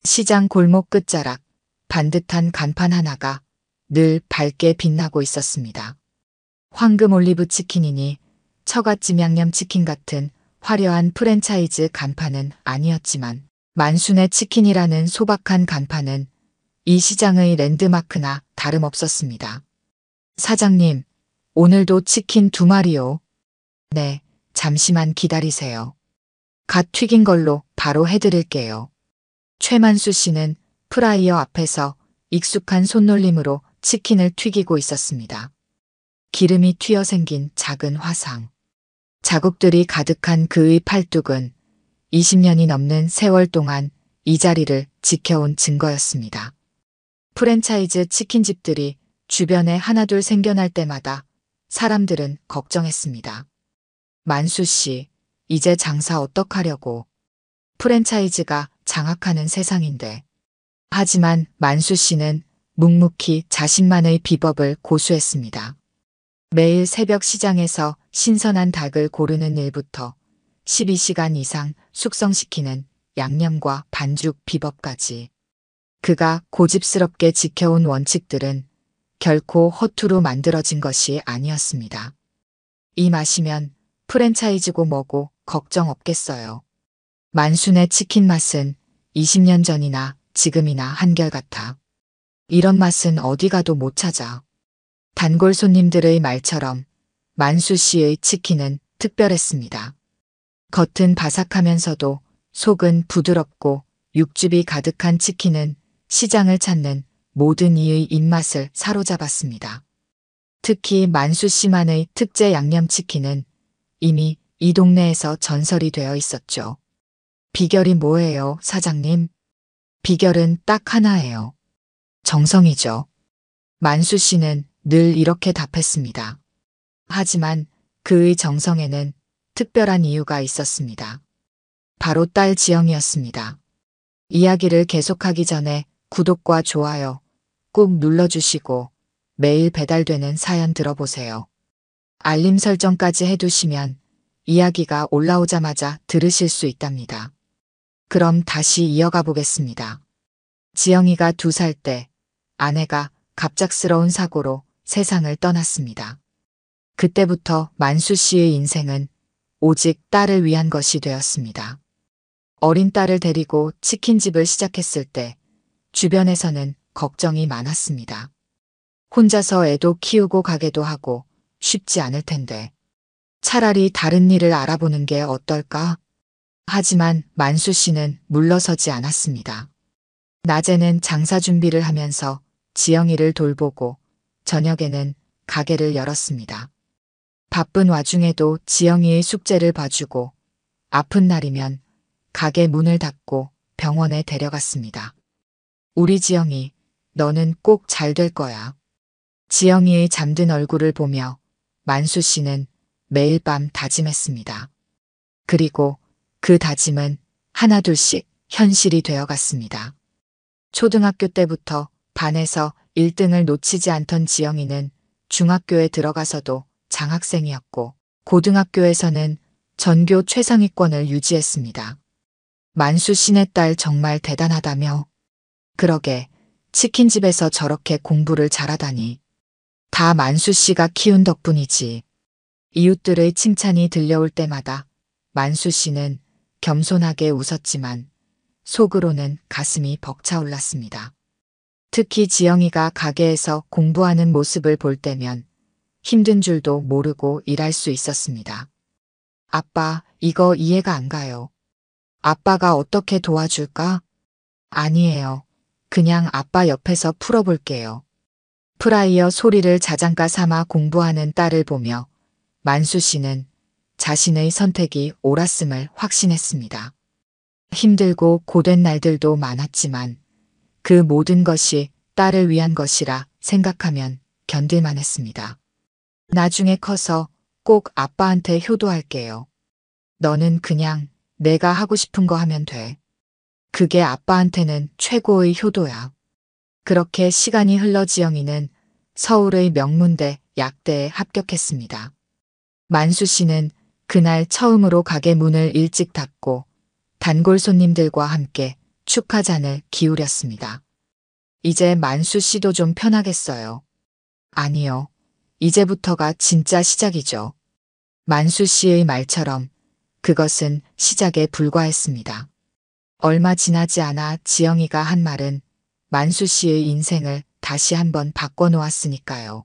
시장 골목 끝자락 반듯한 간판 하나가 늘 밝게 빛나고 있었습니다. 황금 올리브 치킨이니 처갓집 양념치킨 같은 화려한 프랜차이즈 간판은 아니었지만 만순의 치킨이라는 소박한 간판은 이 시장의 랜드마크나 다름없었습니다. 사장님, 오늘도 치킨 2마리요. 네, 잠시만 기다리세요. 갓 튀긴 걸로 바로 해드릴게요. 최만수 씨는 프라이어 앞에서 익숙한 손놀림으로 치킨을 튀기고 있었습니다. 기름이 튀어 생긴 작은 화상. 자국들이 가득한 그의 팔뚝은 20년이 넘는 세월 동안 이 자리를 지켜온 증거였습니다. 프랜차이즈 치킨집들이 주변에 하나둘 생겨날 때마다 사람들은 걱정했습니다. 만수 씨, 이제 장사 어떡하려고. 프랜차이즈가 장악하는 세상인데. 하지만 만수 씨는 묵묵히 자신만의 비법을 고수했습니다. 매일 새벽 시장에서 신선한 닭을 고르는 일부터 12시간 이상 숙성시키는 양념과 반죽 비법까지 그가 고집스럽게 지켜온 원칙들은 결코 허투루 만들어진 것이 아니었습니다. 이 맛이면 프랜차이즈고 뭐고 걱정 없겠어요. 만순의 치킨 맛은 20년 전이나 지금이나 한결같아. 이런 맛은 어디 가도 못 찾아. 단골 손님들의 말처럼 만수 씨의 치킨은 특별했습니다. 겉은 바삭하면서도 속은 부드럽고 육즙이 가득한 치킨은 시장을 찾는 모든 이의 입맛을 사로잡았습니다. 특히 만수 씨만의 특제 양념치킨은 이미 이 동네에서 전설이 되어 있었죠. 비결이 뭐예요, 사장님? 비결은 딱 하나예요. 정성이죠. 만수 씨는 늘 이렇게 답했습니다. 하지만 그의 정성에는 특별한 이유가 있었습니다. 바로 딸 지영이었습니다. 이야기를 계속하기 전에 구독과 좋아요 꾹 눌러주시고 매일 배달되는 사연 들어보세요. 알림 설정까지 해두시면 이야기가 올라오자마자 들으실 수 있답니다. 그럼 다시 이어가 보겠습니다. 지영이가 2살 때 아내가 갑작스러운 사고로 세상을 떠났습니다. 그때부터 만수 씨의 인생은 오직 딸을 위한 것이 되었습니다. 어린 딸을 데리고 치킨집을 시작했을 때 주변에서는 걱정이 많았습니다. 혼자서 애도 키우고 가게도 하고 쉽지 않을 텐데 차라리 다른 일을 알아보는 게 어떨까? 하지만 만수 씨는 물러서지 않았습니다. 낮에는 장사 준비를 하면서 지영이를 돌보고 저녁에는 가게를 열었습니다. 바쁜 와중에도 지영이의 숙제를 봐주고 아픈 날이면 가게 문을 닫고 병원에 데려갔습니다. 우리 지영이, 너는 꼭 잘 될 거야. 지영이의 잠든 얼굴을 보며 만수 씨는 매일 밤 다짐했습니다. 그리고 그 다짐은 하나둘씩 현실이 되어갔습니다. 초등학교 때부터 반에서 1등을 놓치지 않던 지영이는 중학교에 들어가서도 장학생이었고 고등학교에서는 전교 최상위권을 유지했습니다. 만수 씨네 딸 정말 대단하다며. 그러게 치킨집에서 저렇게 공부를 잘하다니. 다 만수 씨가 키운 덕분이지. 이웃들의 칭찬이 들려올 때마다 만수 씨는 겸손하게 웃었지만 속으로는 가슴이 벅차올랐습니다. 특히 지영이가 가게에서 공부하는 모습을 볼 때면 힘든 줄도 모르고 일할 수 있었습니다. 아빠, 이거 이해가 안 가요. 아빠가 어떻게 도와줄까? 아니에요. 그냥 아빠 옆에서 풀어볼게요. 프라이어 소리를 자장가 삼아 공부하는 딸을 보며 만수 씨는 자신의 선택이 옳았음을 확신했습니다. 힘들고 고된 날들도 많았지만 그 모든 것이 딸을 위한 것이라 생각하면 견딜만 했습니다. 나중에 커서 꼭 아빠한테 효도할게요. 너는 그냥 내가 하고 싶은 거 하면 돼. 그게 아빠한테는 최고의 효도야. 그렇게 시간이 흘러 지영이는 서울의 명문대 약대에 합격했습니다. 만수 씨는 그날 처음으로 가게 문을 일찍 닫고 단골 손님들과 함께 축하잔을 기울였습니다. 이제 만수 씨도 좀 편하겠어요. 아니요. 이제부터가 진짜 시작이죠. 만수 씨의 말처럼 그것은 시작에 불과했습니다. 얼마 지나지 않아 지영이가 한 말은 만수 씨의 인생을 다시 한번 바꿔놓았으니까요.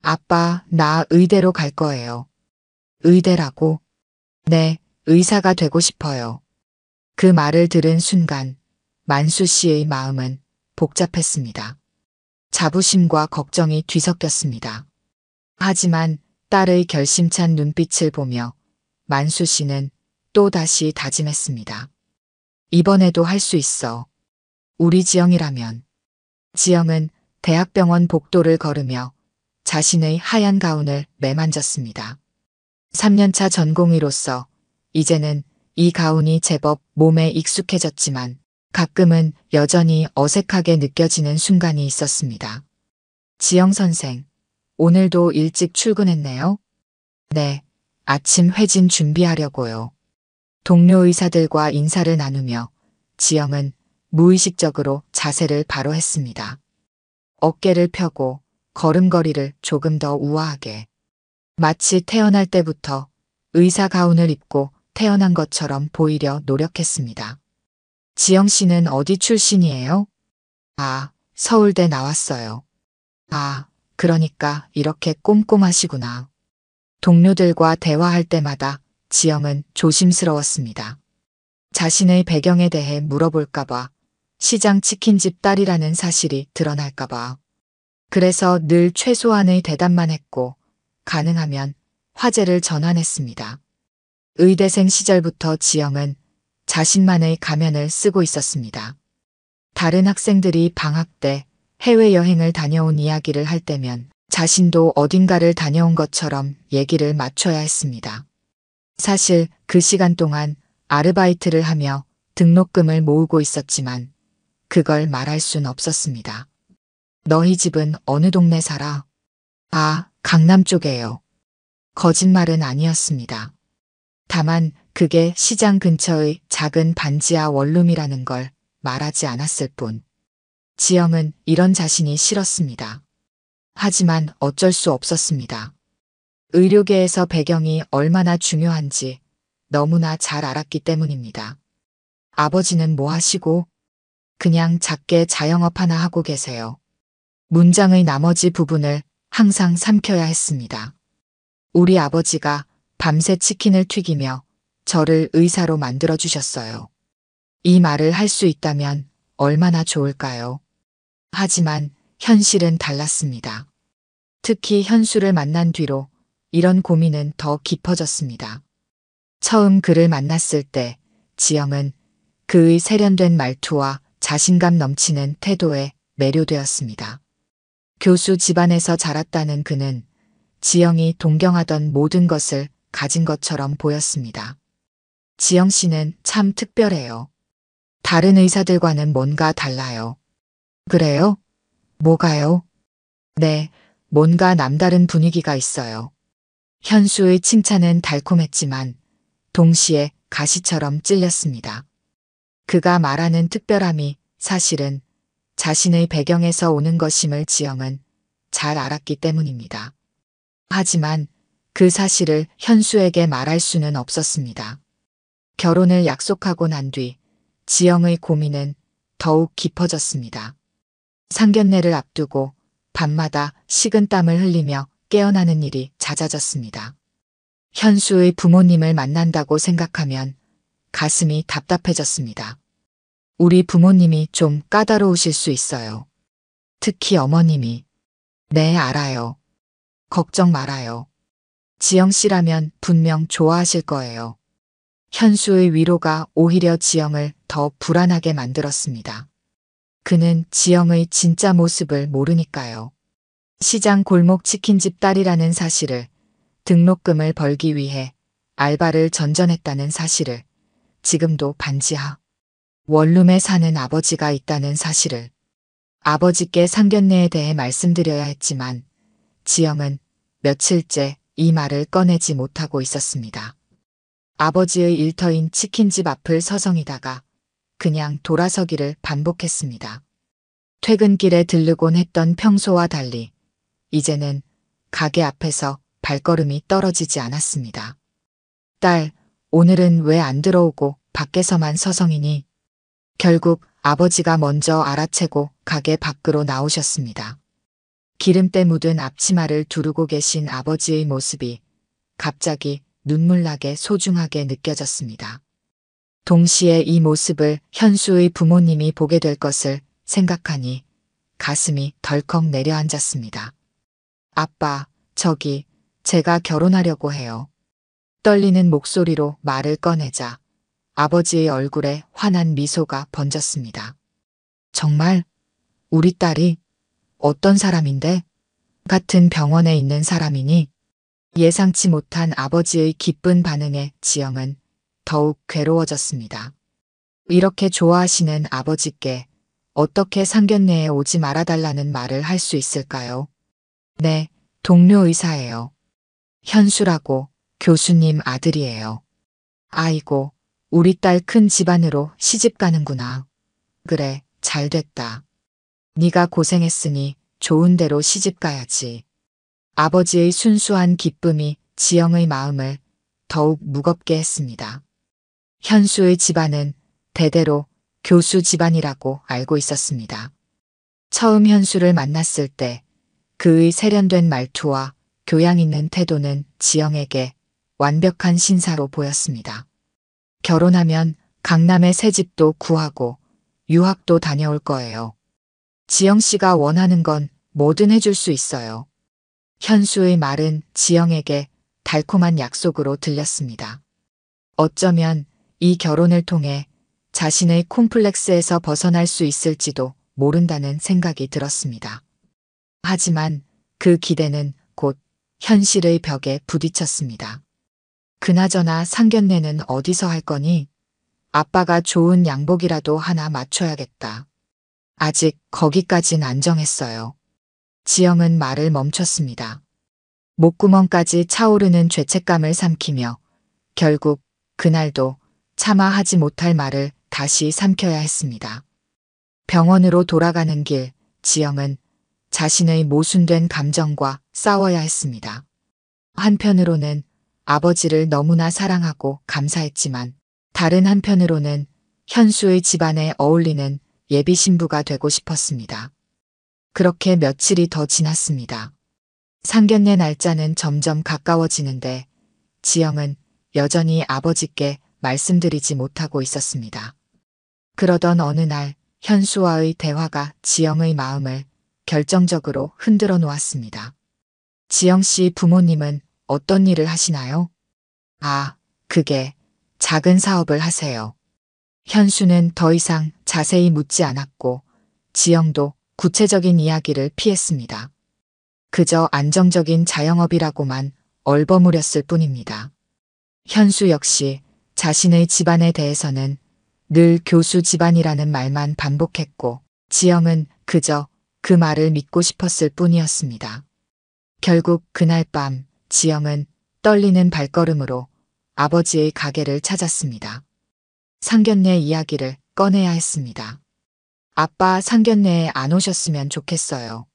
아빠, 나 의대로 갈 거예요. 의대라고? 네, 의사가 되고 싶어요. 그 말을 들은 순간 만수 씨의 마음은 복잡했습니다. 자부심과 걱정이 뒤섞였습니다. 하지만 딸의 결심찬 눈빛을 보며 만수 씨는 또다시 다짐했습니다. 이번에도 할 수 있어. 우리 지영이라면. 지영은 대학병원 복도를 걸으며 자신의 하얀 가운을 매만졌습니다. 3년차 전공의로서 이제는 이 가운이 제법 몸에 익숙해졌지만 가끔은 여전히 어색하게 느껴지는 순간이 있었습니다. 지영 선생, 오늘도 일찍 출근했네요? 네, 아침 회진 준비하려고요. 동료 의사들과 인사를 나누며 지영은 무의식적으로 자세를 바로 했습니다. 어깨를 펴고 걸음걸이를 조금 더 우아하게. 마치 태어날 때부터 의사 가운을 입고 태어난 것처럼 보이려 노력했습니다. 지영 씨는 어디 출신이에요? 아, 서울대 나왔어요. 아, 그러니까 이렇게 꼼꼼하시구나. 동료들과 대화할 때마다 지영은 조심스러웠습니다. 자신의 배경에 대해 물어볼까봐, 시장 치킨집 딸이라는 사실이 드러날까봐. 그래서 늘 최소한의 대답만 했고, 가능하면 화제를 전환했습니다. 의대생 시절부터 지영은 자신만의 가면을 쓰고 있었습니다. 다른 학생들이 방학 때 해외여행을 다녀온 이야기를 할 때면 자신도 어딘가를 다녀온 것처럼 얘기를 맞춰야 했습니다. 사실 그 시간 동안 아르바이트를 하며 등록금을 모으고 있었지만 그걸 말할 순 없었습니다. 너희 집은 어느 동네 살아? 아, 강남 쪽에요. 거짓말은 아니었습니다. 다만 그게 시장 근처의 작은 반지하 원룸이라는 걸 말하지 않았을 뿐. 지영은 이런 자신이 싫었습니다. 하지만 어쩔 수 없었습니다. 의료계에서 배경이 얼마나 중요한지 너무나 잘 알았기 때문입니다. 아버지는 뭐 하시고? 그냥 작게 자영업 하나 하고 계세요. 문장의 나머지 부분을 항상 삼켜야 했습니다. 우리 아버지가 밤새 치킨을 튀기며 저를 의사로 만들어주셨어요. 이 말을 할 수 있다면 얼마나 좋을까요? 하지만 현실은 달랐습니다. 특히 현수를 만난 뒤로 이런 고민은 더 깊어졌습니다. 처음 그를 만났을 때 지영은 그의 세련된 말투와 자신감 넘치는 태도에 매료되었습니다. 교수 집안에서 자랐다는 그는 지영이 동경하던 모든 것을 가진 것처럼 보였습니다. 지영 씨는 참 특별해요. 다른 의사들과는 뭔가 달라요. 그래요? 뭐가요? 네, 뭔가 남다른 분위기가 있어요. 현수의 칭찬은 달콤했지만 동시에 가시처럼 찔렸습니다. 그가 말하는 특별함이 사실은 자신의 배경에서 오는 것임을 지영은 잘 알았기 때문입니다. 하지만 그 사실을 현수에게 말할 수는 없었습니다. 결혼을 약속하고 난 뒤 지영의 고민은 더욱 깊어졌습니다. 상견례를 앞두고 밤마다 식은땀을 흘리며 깨어나는 일이 잦아졌습니다. 현수의 부모님을 만난다고 생각하면 가슴이 답답해졌습니다. 우리 부모님이 좀 까다로우실 수 있어요. 특히 어머님이. 네, 알아요. 걱정 말아요. 지영 씨라면 분명 좋아하실 거예요. 현수의 위로가 오히려 지영을 더 불안하게 만들었습니다. 그는 지영의 진짜 모습을 모르니까요. 시장 골목 치킨집 딸이라는 사실을, 등록금을 벌기 위해 알바를 전전했다는 사실을, 지금도 반지하 원룸에 사는 아버지가 있다는 사실을, 아버지께 상견례에 대해 말씀드려야 했지만 지영은 며칠째 이 말을 꺼내지 못하고 있었습니다. 아버지의 일터인 치킨집 앞을 서성이다가 그냥 돌아서기를 반복했습니다. 퇴근길에 들르곤 했던 평소와 달리 이제는 가게 앞에서 발걸음이 떨어지지 않았습니다. 딸, 오늘은 왜 안 들어오고 밖에서만 서성이니? 결국 아버지가 먼저 알아채고 가게 밖으로 나오셨습니다. 기름때 묻은 앞치마를 두르고 계신 아버지의 모습이 갑자기 눈물나게 소중하게 느껴졌습니다. 동시에 이 모습을 현수의 부모님이 보게 될 것을 생각하니 가슴이 덜컥 내려앉았습니다. 아빠, 저기, 제가 결혼하려고 해요. 떨리는 목소리로 말을 꺼내자 아버지의 얼굴에 환한 미소가 번졌습니다. 정말? 우리 딸이? 어떤 사람인데? 같은 병원에 있는 사람이니? 예상치 못한 아버지의 기쁜 반응에 지영은 더욱 괴로워졌습니다. 이렇게 좋아하시는 아버지께 어떻게 상견례에 오지 말아달라는 말을 할 수 있을까요? 네, 동료 의사예요. 현수라고 교수님 아들이에요. 아이고, 우리 딸 큰 집안으로 시집 가는구나. 그래, 잘 됐다. 네가 고생했으니 좋은 데로 시집 가야지. 아버지의 순수한 기쁨이 지영의 마음을 더욱 무겁게 했습니다. 현수의 집안은 대대로 교수 집안이라고 알고 있었습니다. 처음 현수를 만났을 때 그의 세련된 말투와 교양 있는 태도는 지영에게 완벽한 신사로 보였습니다. 결혼하면 강남에 새 집도 구하고 유학도 다녀올 거예요. 지영 씨가 원하는 건 뭐든 해줄 수 있어요. 현수의 말은 지영에게 달콤한 약속으로 들렸습니다. 어쩌면 이 결혼을 통해 자신의 콤플렉스에서 벗어날 수 있을지도 모른다는 생각이 들었습니다. 하지만 그 기대는 곧 현실의 벽에 부딪혔습니다. 그나저나 상견례는 어디서 할 거니? 아빠가 좋은 양복이라도 하나 맞춰야겠다. 아직 거기까진 안 정했어요. 지영은 말을 멈췄습니다. 목구멍까지 차오르는 죄책감을 삼키며 결국 그날도 차마 하지 못할 말을 다시 삼켜야 했습니다. 병원으로 돌아가는 길, 지영은 자신의 모순된 감정과 싸워야 했습니다. 한편으로는 아버지를 너무나 사랑하고 감사했지만 다른 한편으로는 현수의 집안에 어울리는 예비 신부가 되고 싶었습니다. 그렇게 며칠이 더 지났습니다. 상견례 날짜는 점점 가까워지는데 지영은 여전히 아버지께 말씀드리지 못하고 있었습니다. 그러던 어느 날 현수와의 대화가 지영의 마음을 결정적으로 흔들어 놓았습니다. 지영 씨 부모님은 어떤 일을 하시나요? 아, 그게 작은 사업을 하세요. 현수는 더 이상 자세히 묻지 않았고 지영도 구체적인 이야기를 피했습니다. 그저 안정적인 자영업이라고만 얼버무렸을 뿐입니다. 현수 역시 자신의 집안에 대해서는 늘 교수 집안이라는 말만 반복했고 지영은 그저 그 말을 믿고 싶었을 뿐이었습니다. 결국 그날 밤 지영은 떨리는 발걸음으로 아버지의 가게를 찾았습니다. 상견례 이야기를 꺼내야 했습니다. 아빠 상견례에 안 오셨으면 좋겠어요.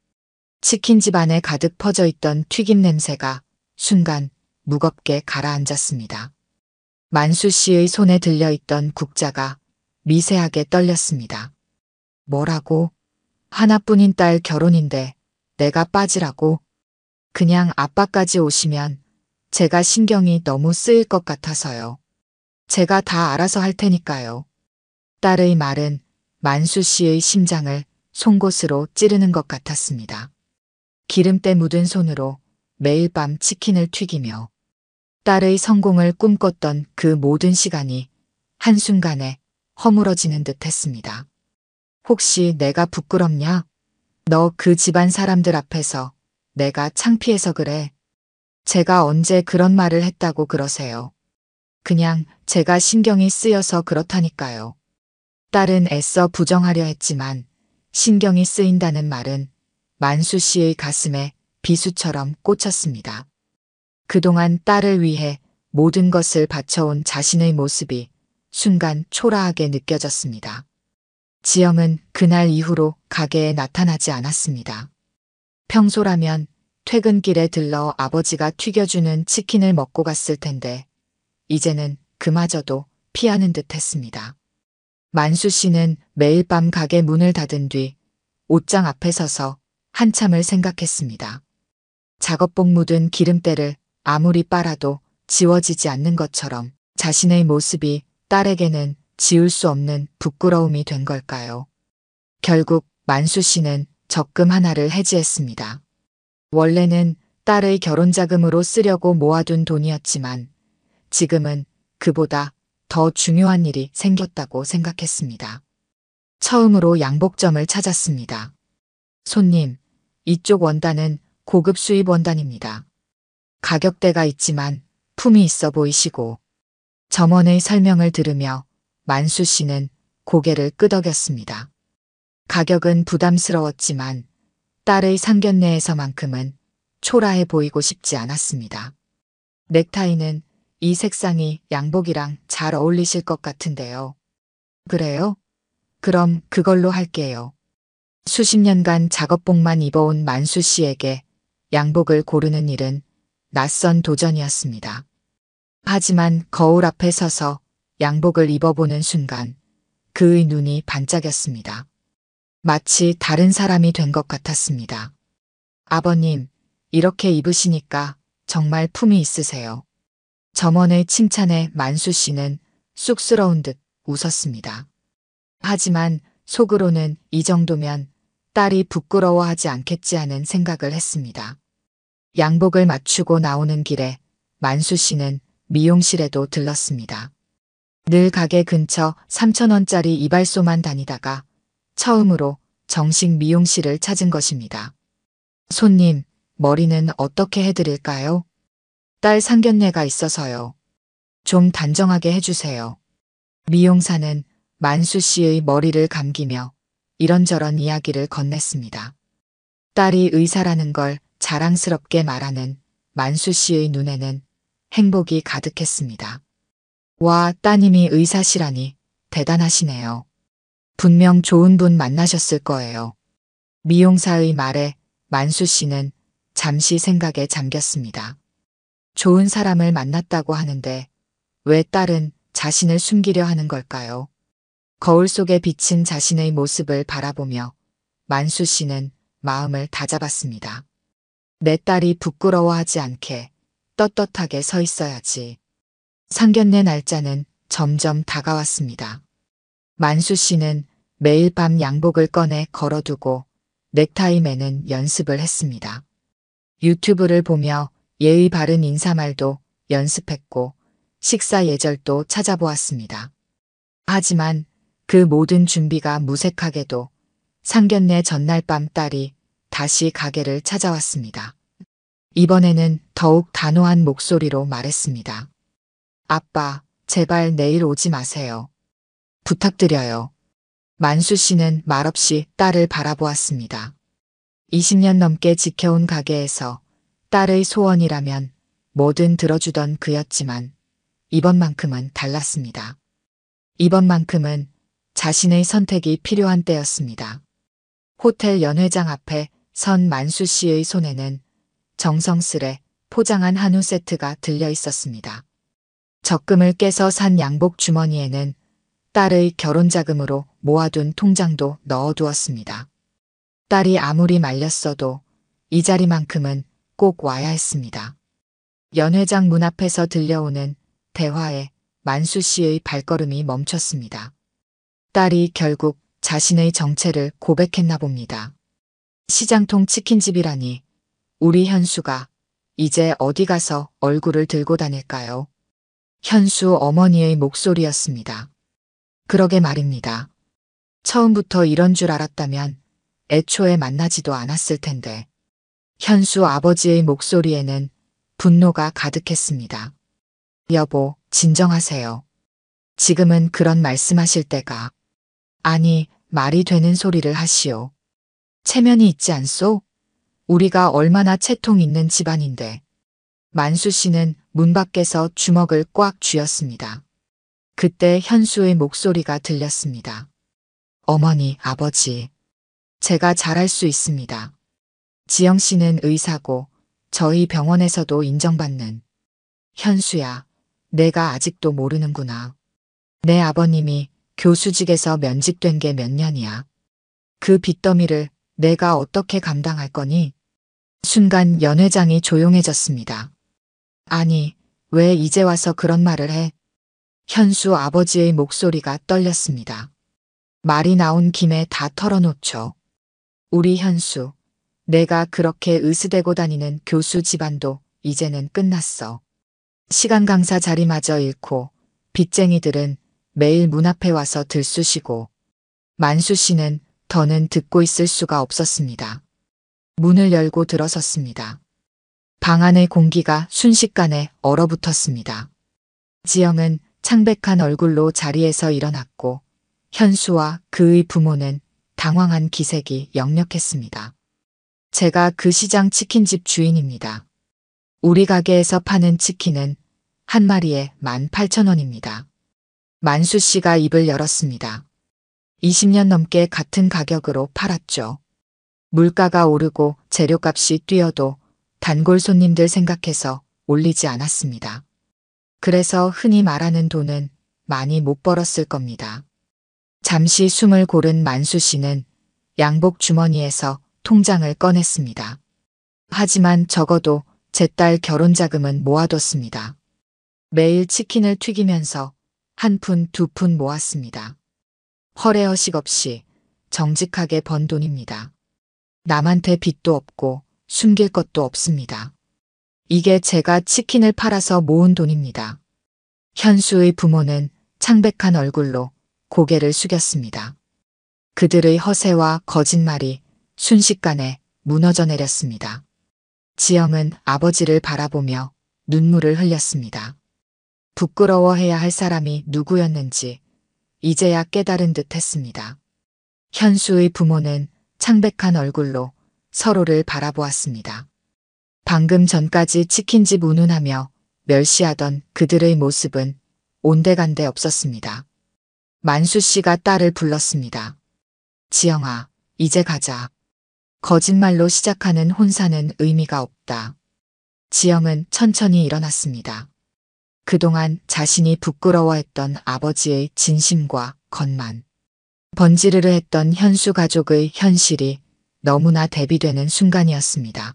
치킨집 안에 가득 퍼져 있던 튀김 냄새가 순간 무겁게 가라앉았습니다. 만수 씨의 손에 들려있던 국자가 미세하게 떨렸습니다. 뭐라고? 하나뿐인 딸 결혼인데 내가 빠지라고? 그냥 아빠까지 오시면 제가 신경이 너무 쓰일 것 같아서요. 제가 다 알아서 할 테니까요. 딸의 말은 만수 씨의 심장을 송곳으로 찌르는 것 같았습니다. 기름때 묻은 손으로 매일 밤 치킨을 튀기며 딸의 성공을 꿈꿨던 그 모든 시간이 한순간에 허물어지는 듯 했습니다. 혹시 내가 부끄럽냐? 너 그 집안 사람들 앞에서 내가 창피해서 그래. 제가 언제 그런 말을 했다고 그러세요. 그냥 제가 신경이 쓰여서 그렇다니까요. 딸은 애써 부정하려 했지만 신경이 쓰인다는 말은 만수 씨의 가슴에 비수처럼 꽂혔습니다. 그동안 딸을 위해 모든 것을 바쳐온 자신의 모습이 순간 초라하게 느껴졌습니다. 지영은 그날 이후로 가게에 나타나지 않았습니다. 평소라면 퇴근길에 들러 아버지가 튀겨주는 치킨을 먹고 갔을 텐데 이제는 그마저도 피하는 듯 했습니다. 만수 씨는 매일 밤 가게 문을 닫은 뒤 옷장 앞에 서서 한참을 생각했습니다. 작업복 묻은 기름때를 아무리 빨아도 지워지지 않는 것처럼 자신의 모습이 딸에게는 지울 수 없는 부끄러움이 된 걸까요? 결국 만수 씨는 적금 하나를 해지했습니다. 원래는 딸의 결혼자금으로 쓰려고 모아둔 돈이었지만 지금은 그보다 더 중요한 일이 생겼다고 생각했습니다. 처음으로 양복점을 찾았습니다. 손님, 이쪽 원단은 고급 수입 원단입니다. 가격대가 있지만 품이 있어 보이시고 점원의 설명을 들으며 만수 씨는 고개를 끄덕였습니다. 가격은 부담스러웠지만 딸의 상견례에서만큼은 초라해 보이고 싶지 않았습니다. 넥타이는 이 색상이 양복이랑 잘 어울리실 것 같은데요. 그래요? 그럼 그걸로 할게요. 수십 년간 작업복만 입어온 만수 씨에게 양복을 고르는 일은 낯선 도전이었습니다. 하지만 거울 앞에 서서 양복을 입어보는 순간 그의 눈이 반짝였습니다. 마치 다른 사람이 된 것 같았습니다. 아버님, 이렇게 입으시니까 정말 품이 있으세요. 점원의 칭찬에 만수 씨는 쑥스러운 듯 웃었습니다. 하지만 속으로는 이 정도면 딸이 부끄러워하지 않겠지 하는 생각을 했습니다. 양복을 맞추고 나오는 길에 만수 씨는 미용실에도 들렀습니다. 늘 가게 근처 3,000원짜리 이발소만 다니다가 처음으로 정식 미용실을 찾은 것입니다. 손님, 머리는 어떻게 해드릴까요? 딸 상견례가 있어서요. 좀 단정하게 해주세요. 미용사는 만수 씨의 머리를 감기며 이런저런 이야기를 건넸습니다. 딸이 의사라는 걸 자랑스럽게 말하는 만수 씨의 눈에는 행복이 가득했습니다. 와, 따님이 의사시라니 대단하시네요. 분명 좋은 분 만나셨을 거예요. 미용사의 말에 만수 씨는 잠시 생각에 잠겼습니다. 좋은 사람을 만났다고 하는데 왜 딸은 자신을 숨기려 하는 걸까요? 거울 속에 비친 자신의 모습을 바라보며 만수 씨는 마음을 다잡았습니다. 내 딸이 부끄러워하지 않게 떳떳하게 서 있어야지. 상견례 날짜는 점점 다가왔습니다. 만수 씨는 매일 밤 양복을 꺼내 걸어두고 넥타이 매는 연습을 했습니다. 유튜브를 보며 예의 바른 인사말도 연습했고 식사 예절도 찾아보았습니다. 하지만 그 모든 준비가 무색하게도 상견례 전날 밤 딸이 다시 가게를 찾아왔습니다. 이번에는 더욱 단호한 목소리로 말했습니다. 아빠, 제발 내일 오지 마세요. 부탁드려요. 만수 씨는 말없이 딸을 바라보았습니다. 20년 넘게 지켜온 가게에서 딸의 소원이라면 뭐든 들어주던 그였지만 이번만큼은 달랐습니다. 이번만큼은 자신의 선택이 필요한 때였습니다. 호텔 연회장 앞에 선 만수 씨의 손에는 정성스레 포장한 한우 세트가 들려 있었습니다. 적금을 깨서 산 양복 주머니에는 딸의 결혼자금으로 모아둔 통장도 넣어두었습니다. 딸이 아무리 말렸어도 이 자리만큼은 꼭 와야 했습니다. 연회장 문 앞에서 들려오는 대화에 만수 씨의 발걸음이 멈췄습니다. 딸이 결국 자신의 정체를 고백했나 봅니다. 시장통 치킨집이라니 우리 현수가 이제 어디 가서 얼굴을 들고 다닐까요? 현수 어머니의 목소리였습니다. 그러게 말입니다. 처음부터 이런 줄 알았다면 애초에 만나지도 않았을 텐데. 현수 아버지의 목소리에는 분노가 가득했습니다. 여보, 진정하세요. 지금은 그런 말씀하실 때가. 아니, 말이 되는 소리를 하시오. 체면이 있지 않소? 우리가 얼마나 채통 있는 집안인데. 만수 씨는 문 밖에서 주먹을 꽉 쥐었습니다. 그때 현수의 목소리가 들렸습니다. 어머니, 아버지. 제가 잘할 수 있습니다. 지영 씨는 의사고 저희 병원에서도 인정받는. 현수야, 내가 아직도 모르는구나. 내 아버님이 교수직에서 면직된 게 몇 년이야. 그 빚더미를 내가 어떻게 감당할 거니? 순간 연 회장이 조용해졌습니다. 아니, 왜 이제 와서 그런 말을 해? 현수 아버지의 목소리가 떨렸습니다. 말이 나온 김에 다 털어놓죠. 우리 현수, 내가 그렇게 으스대고 다니는 교수 집안도 이제는 끝났어. 시간 강사 자리마저 잃고 빚쟁이들은 매일 문 앞에 와서 들쑤시고 만수 씨는 더는 듣고 있을 수가 없었습니다. 문을 열고 들어섰습니다. 방 안의 공기가 순식간에 얼어붙었습니다. 지영은 창백한 얼굴로 자리에서 일어났고 현수와 그의 부모는 당황한 기색이 역력했습니다. 제가 그 시장 치킨집 주인입니다. 우리 가게에서 파는 치킨은 한 마리에 18,000원입니다. 만수 씨가 입을 열었습니다. 20년 넘게 같은 가격으로 팔았죠. 물가가 오르고 재료값이 뛰어도 단골 손님들 생각해서 올리지 않았습니다. 그래서 흔히 말하는 돈은 많이 못 벌었을 겁니다. 잠시 숨을 고른 만수 씨는 양복 주머니에서 통장을 꺼냈습니다. 하지만 적어도 제 딸 결혼 자금은 모아뒀습니다. 매일 치킨을 튀기면서 한 푼, 두 푼 모았습니다. 허례허식 없이 정직하게 번 돈입니다. 남한테 빚도 없고 숨길 것도 없습니다. 이게 제가 치킨을 팔아서 모은 돈입니다. 현수의 부모는 창백한 얼굴로 고개를 숙였습니다. 그들의 허세와 거짓말이 순식간에 무너져 내렸습니다. 지영은 아버지를 바라보며 눈물을 흘렸습니다. 부끄러워해야 할 사람이 누구였는지 이제야 깨달은 듯 했습니다. 현수의 부모는 창백한 얼굴로 서로를 바라보았습니다. 방금 전까지 치킨집 운운하며 멸시하던 그들의 모습은 온데간데 없었습니다. 만수 씨가 딸을 불렀습니다. 지영아, 이제 가자. 거짓말로 시작하는 혼사는 의미가 없다. 지영은 천천히 일어났습니다. 그동안 자신이 부끄러워했던 아버지의 진심과 겉만, 번지르르 했던 현수 가족의 현실이 너무나 대비되는 순간이었습니다.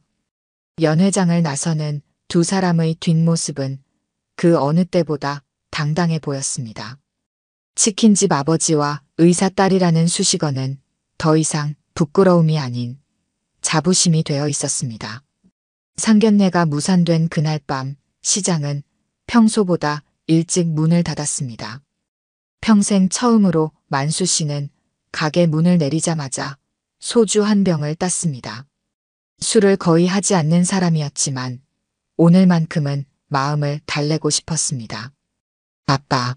연 회장을 나서는 두 사람의 뒷모습은 그 어느 때보다 당당해 보였습니다. 치킨집 아버지와 의사 딸이라는 수식어는 더 이상 부끄러움이 아닌 자부심이 되어 있었습니다. 상견례가 무산된 그날 밤 시장은 평소보다 일찍 문을 닫았습니다. 평생 처음으로 만수 씨는 가게 문을 내리자마자 소주 한 병을 땄습니다. 술을 거의 하지 않는 사람이었지만 오늘만큼은 마음을 달래고 싶었습니다. 아빠.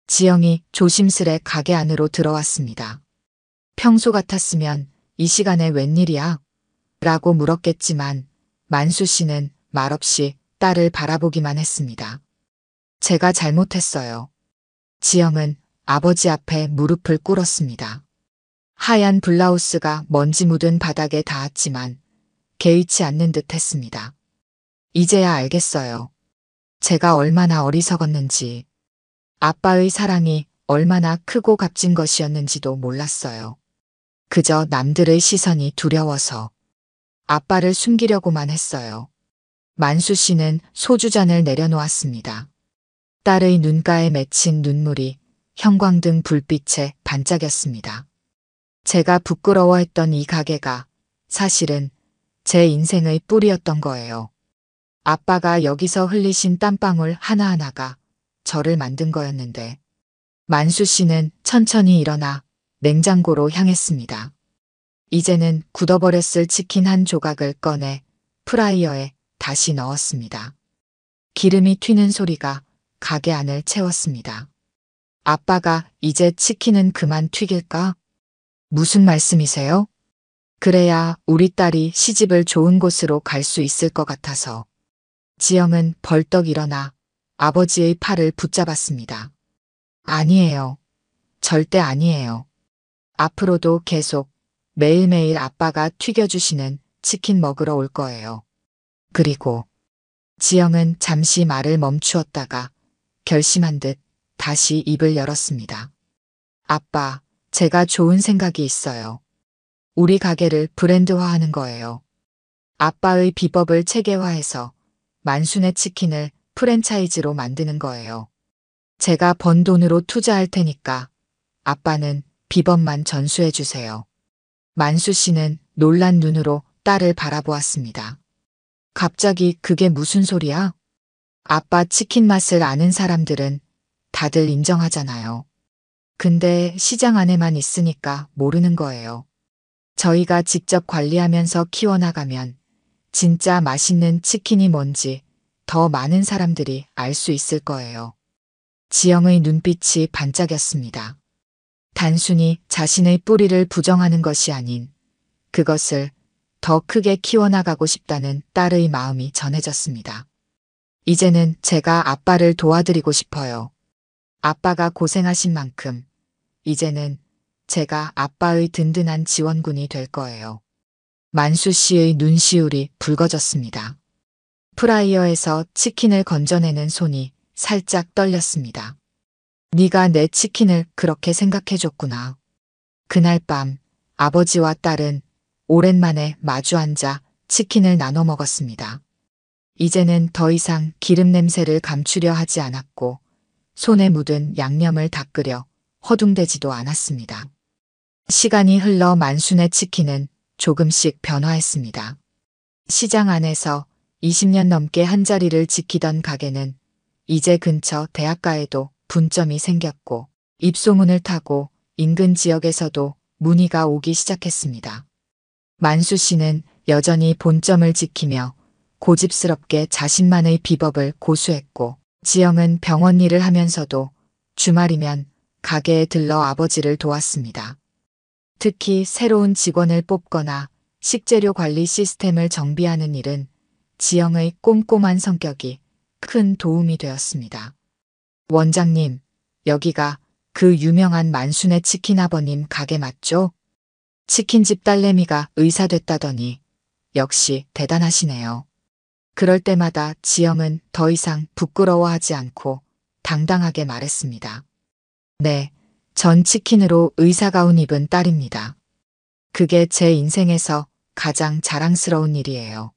지영이 조심스레 가게 안으로 들어왔습니다. 평소 같았으면 이 시간에 웬일이야? 라고 물었겠지만 만수 씨는 말없이 딸을 바라보기만 했습니다. 제가 잘못했어요. 지영은 아버지 앞에 무릎을 꿇었습니다. 하얀 블라우스가 먼지 묻은 바닥에 닿았지만 개의치 않는 듯 했습니다. 이제야 알겠어요. 제가 얼마나 어리석었는지, 아빠의 사랑이 얼마나 크고 값진 것이었는지도 몰랐어요. 그저 남들의 시선이 두려워서 아빠를 숨기려고만 했어요. 만수 씨는 소주잔을 내려놓았습니다. 딸의 눈가에 맺힌 눈물이 형광등 불빛에 반짝였습니다. 제가 부끄러워했던 이 가게가 사실은 제 인생의 뿌리였던 거예요. 아빠가 여기서 흘리신 땀방울 하나하나가 저를 만든 거였는데. 만수 씨는 천천히 일어나 냉장고로 향했습니다. 이제는 굳어버렸을 치킨 한 조각을 꺼내 프라이어에 다시 넣었습니다. 기름이 튀는 소리가 가게 안을 채웠습니다. 아빠가 이제 치킨은 그만 튀길까? 무슨 말씀이세요? 그래야 우리 딸이 시집을 좋은 곳으로 갈 수 있을 것 같아서. 지영은 벌떡 일어나 아버지의 팔을 붙잡았습니다. 아니에요. 절대 아니에요. 앞으로도 계속 매일매일 아빠가 튀겨주시는 치킨 먹으러 올 거예요. 그리고 지영은 잠시 말을 멈추었다가 결심한 듯 다시 입을 열었습니다. 아빠, 제가 좋은 생각이 있어요. 우리 가게를 브랜드화하는 거예요. 아빠의 비법을 체계화해서 만순의 치킨을 프랜차이즈로 만드는 거예요. 제가 번 돈으로 투자할 테니까 아빠는 비법만 전수해 주세요. 만수 씨는 놀란 눈으로 딸을 바라보았습니다. 갑자기 그게 무슨 소리야? 아빠 치킨 맛을 아는 사람들은 다들 인정하잖아요. 근데 시장 안에만 있으니까 모르는 거예요. 저희가 직접 관리하면서 키워나가면 진짜 맛있는 치킨이 뭔지 더 많은 사람들이 알 수 있을 거예요. 지영의 눈빛이 반짝였습니다. 단순히 자신의 뿌리를 부정하는 것이 아닌 그것을 더 크게 키워나가고 싶다는 딸의 마음이 전해졌습니다. 이제는 제가 아빠를 도와드리고 싶어요. 아빠가 고생하신 만큼 이제는 제가 아빠의 든든한 지원군이 될 거예요. 만수 씨의 눈시울이 붉어졌습니다. 프라이어에서 치킨을 건져내는 손이 살짝 떨렸습니다. 네가 내 치킨을 그렇게 생각해줬구나. 그날 밤 아버지와 딸은 오랜만에 마주 앉아 치킨을 나눠 먹었습니다. 이제는 더 이상 기름 냄새를 감추려 하지 않았고 손에 묻은 양념을 닦으려 허둥대지도 않았습니다. 시간이 흘러 만순의 치킨은 조금씩 변화했습니다. 시장 안에서 20년 넘게 한자리를 지키던 가게는 이제 근처 대학가에도 분점이 생겼고 입소문을 타고 인근 지역에서도 문의가 오기 시작했습니다. 만수 씨는 여전히 본점을 지키며 고집스럽게 자신만의 비법을 고수했고 지영은 병원 일을 하면서도 주말이면 가게에 들러 아버지를 도왔습니다. 특히 새로운 직원을 뽑거나 식재료 관리 시스템을 정비하는 일은 지영의 꼼꼼한 성격이 큰 도움이 되었습니다. 원장님, 여기가 그 유명한 만순의 치킨 아버님 가게 맞죠? 치킨집 딸내미가 의사 됐다더니 역시 대단하시네요. 그럴 때마다 지영은 더 이상 부끄러워하지 않고 당당하게 말했습니다. 네, 전 치킨으로 의사 가운 입은 딸입니다. 그게 제 인생에서 가장 자랑스러운 일이에요.